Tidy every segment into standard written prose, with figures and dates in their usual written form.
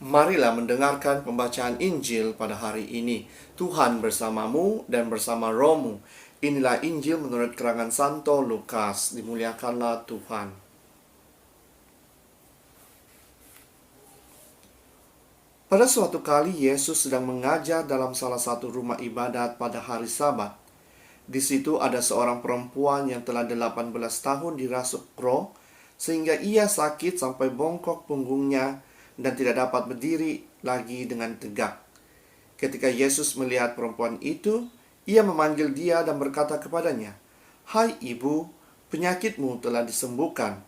Marilah mendengarkan pembacaan Injil pada hari ini. Tuhan bersamamu dan bersama rohmu. Inilah Injil menurut keterangan Santo Lukas. Dimuliakanlah Tuhan. Pada suatu kali Yesus sedang mengajar dalam salah satu rumah ibadat pada hari Sabat. Di situ ada seorang perempuan yang telah 18 tahun dirasuk roh, sehingga ia sakit sampai bongkok punggungnya dan tidak dapat berdiri lagi dengan tegak. Ketika Yesus melihat perempuan itu, ia memanggil dia dan berkata kepadanya, "Hai ibu, penyakitmu telah disembuhkan."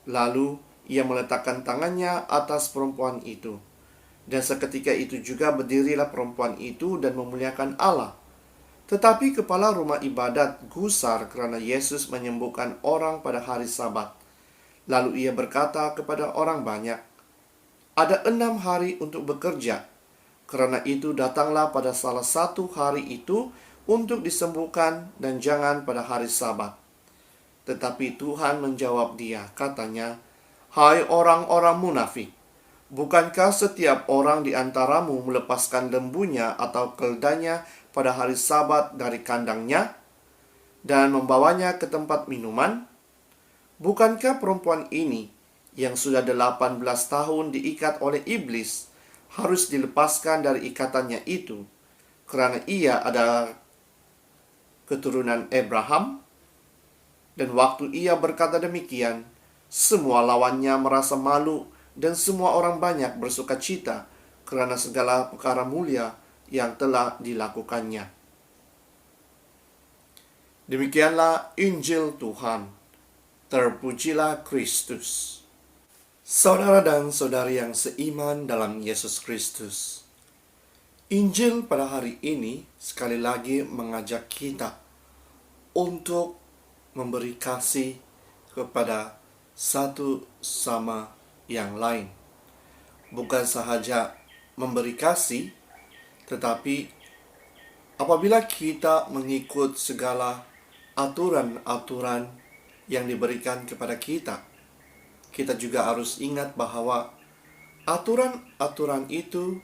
Lalu ia meletakkan tangannya atas perempuan itu. Dan seketika itu juga berdirilah perempuan itu dan memuliakan Allah. Tetapi kepala rumah ibadat gusar karena Yesus menyembuhkan orang pada hari Sabat. Lalu ia berkata kepada orang banyak, "Ada 6 hari untuk bekerja. Karena itu datanglah pada salah satu hari itu untuk disembuhkan dan jangan pada hari Sabat." Tetapi Tuhan menjawab dia, katanya, "Hai orang-orang munafik, bukankah setiap orang di antaramu melepaskan lembunya atau keldanya pada hari Sabat dari kandangnya dan membawanya ke tempat minuman? Bukankah perempuan ini yang sudah 18 tahun diikat oleh iblis harus dilepaskan dari ikatannya itu karena ia adalah keturunan Abraham?" Dan waktu ia berkata demikian, semua lawannya merasa malu dan semua orang banyak bersuka cita karena segala perkara mulia yang telah dilakukannya. Demikianlah Injil Tuhan. Terpujilah Kristus. Saudara dan saudari yang seiman dalam Yesus Kristus, Injil pada hari ini sekali lagi mengajak kita untuk memberi kasih kepada satu sama yang lain. Bukan sahaja memberi kasih, tetapi apabila kita mengikut segala aturan-aturan yang diberikan kepada kita, kita juga harus ingat bahwa aturan-aturan itu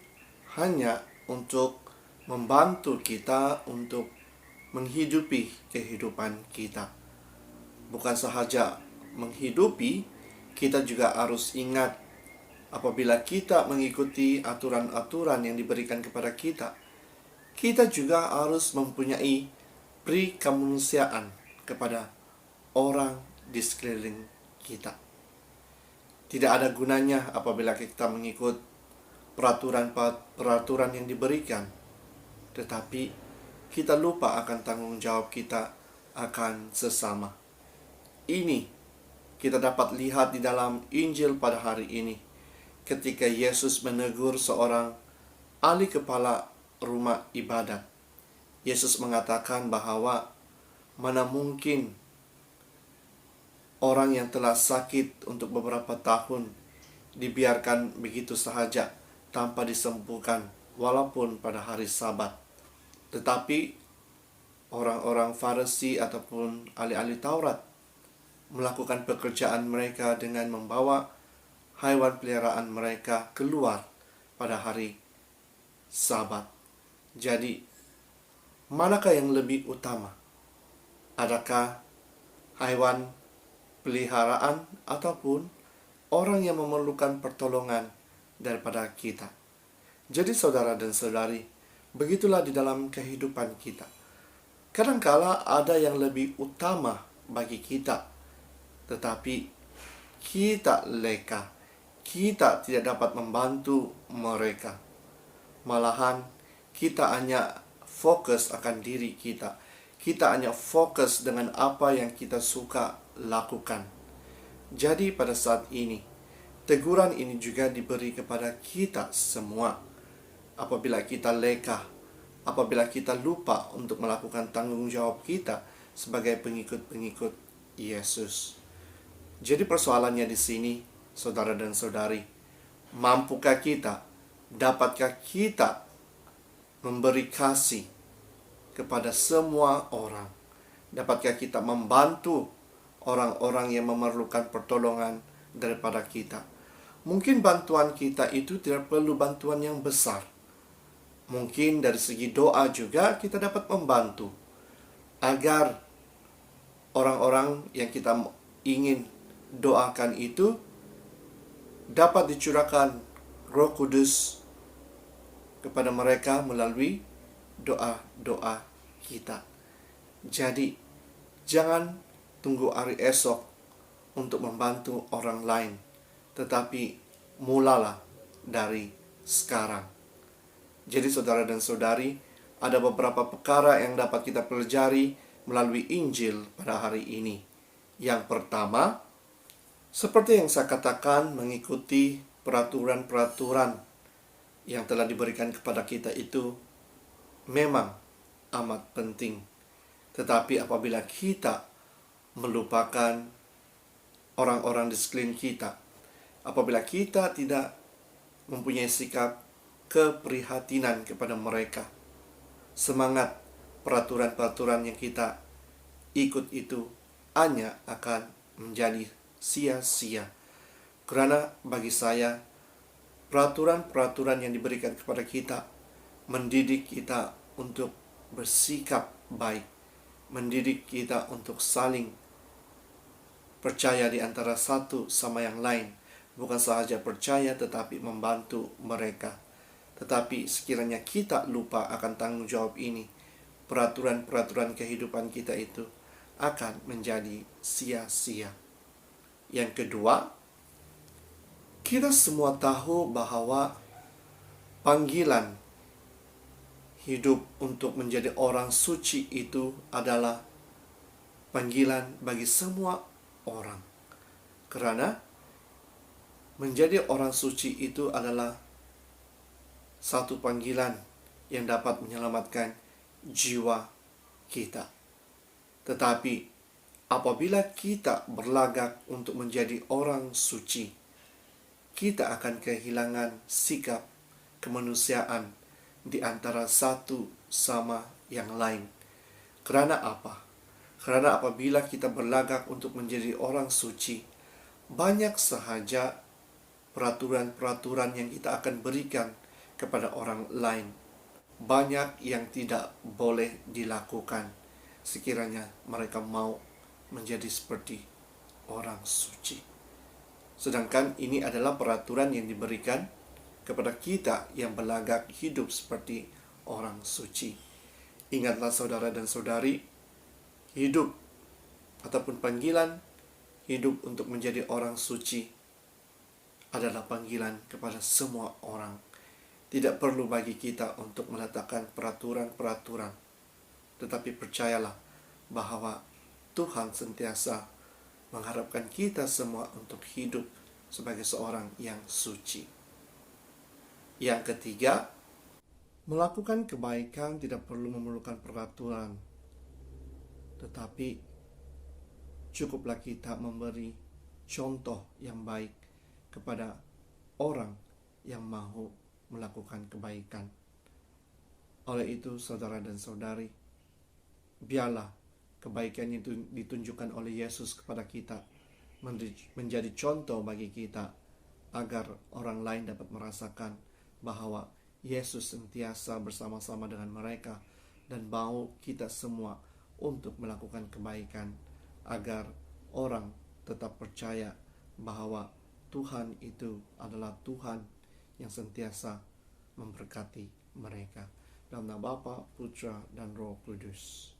hanya untuk membantu kita untuk menghidupi kehidupan kita. Bukan sahaja menghidupi, kita juga harus ingat apabila kita mengikuti aturan-aturan yang diberikan kepada kita, kita juga harus mempunyai pri kemanusiaan kepada orang di sekeliling kita. Tidak ada gunanya apabila kita mengikut peraturan yang diberikan, tetapi kita lupa akan tanggung jawab kita akan sesama. Ini kita dapat lihat di dalam Injil pada hari ini, ketika Yesus menegur seorang ahli kepala rumah ibadat. Yesus mengatakan bahwa mana mungkin orang yang telah sakit untuk beberapa tahun dibiarkan begitu sahaja tanpa disembuhkan walaupun pada hari Sabat. Tetapi orang-orang Farisi ataupun ahli-ahli Taurat melakukan pekerjaan mereka dengan membawa hewan peliharaan mereka keluar pada hari Sabat. Jadi, manakah yang lebih utama? Adakah hewan peliharaan ataupun orang yang memerlukan pertolongan daripada kita? Jadi saudara dan saudari, begitulah di dalam kehidupan kita. Kadangkala ada yang lebih utama bagi kita, tetapi kita leka, kita tidak dapat membantu mereka. Malahan kita hanya fokus akan diri kita. Kita hanya fokus dengan apa yang kita suka lakukan. Jadi pada saat ini, teguran ini juga diberi kepada kita semua. Apabila kita leka, apabila kita lupa untuk melakukan tanggung jawab kita sebagai pengikut-pengikut Yesus. Jadi persoalannya di sini, saudara dan saudari, mampukah kita, dapatkah kita memberi kasih kepada semua orang? Dapatkah kita membantu orang-orang yang memerlukan pertolongan daripada kita? Mungkin bantuan kita itu tidak perlu bantuan yang besar. Mungkin dari segi doa juga kita dapat membantu agar orang-orang yang kita ingin doakan itu dapat dicurahkan Roh Kudus kepada mereka melalui doa-doa kita. Jadi, jangan tunggu hari esok untuk membantu orang lain, tetapi mulalah dari sekarang. Jadi saudara dan saudari, ada beberapa perkara yang dapat kita pelajari melalui Injil pada hari ini. Yang pertama, seperti yang saya katakan, mengikuti peraturan-peraturan yang telah diberikan kepada kita itu memang amat penting. Tetapi apabila kita melupakan orang-orang di sekeliling kita, apabila kita tidak mempunyai sikap keprihatinan kepada mereka, semangat peraturan-peraturan yang kita ikut itu hanya akan menjadi sia-sia. Karena bagi saya, peraturan-peraturan yang diberikan kepada kita mendidik kita untuk bersikap baik, mendidik kita untuk saling percaya di antara satu sama yang lain. Bukan sahaja percaya tetapi membantu mereka. Tetapi sekiranya kita lupa akan tanggung jawab ini, peraturan-peraturan kehidupan kita itu akan menjadi sia-sia. Yang kedua, kita semua tahu bahwa panggilan hidup untuk menjadi orang suci itu adalah panggilan bagi semua orang. Karena menjadi orang suci itu adalah satu panggilan yang dapat menyelamatkan jiwa kita. Tetapi apabila kita berlagak untuk menjadi orang suci, kita akan kehilangan sikap kemanusiaan di antara satu sama yang lain. Karena apa? Karena apabila kita berlagak untuk menjadi orang suci, banyak sahaja peraturan-peraturan yang kita akan berikan kepada orang lain. Banyak yang tidak boleh dilakukan sekiranya mereka mau menjadi seperti orang suci. Sedangkan ini adalah peraturan yang diberikan kepada kita yang berlagak hidup seperti orang suci. Ingatlah saudara dan saudari, hidup ataupun panggilan hidup untuk menjadi orang suci adalah panggilan kepada semua orang. Tidak perlu bagi kita untuk meletakkan peraturan-peraturan, tetapi percayalah bahwa Tuhan sentiasa mengharapkan kita semua untuk hidup sebagai seorang yang suci. Yang ketiga, melakukan kebaikan tidak perlu memerlukan peraturan, tetapi cukuplah kita memberi contoh yang baik kepada orang yang mau melakukan kebaikan. Oleh itu, saudara dan saudari, biarlah kebaikan itu ditunjukkan oleh Yesus kepada kita menjadi contoh bagi kita, agar orang lain dapat merasakan bahwa Yesus sentiasa bersama-sama dengan mereka dan mau kita semua untuk melakukan kebaikan, agar orang tetap percaya bahwa Tuhan itu adalah Tuhan yang sentiasa memberkati mereka. Dalam nama Bapa, Putra, dan Roh Kudus.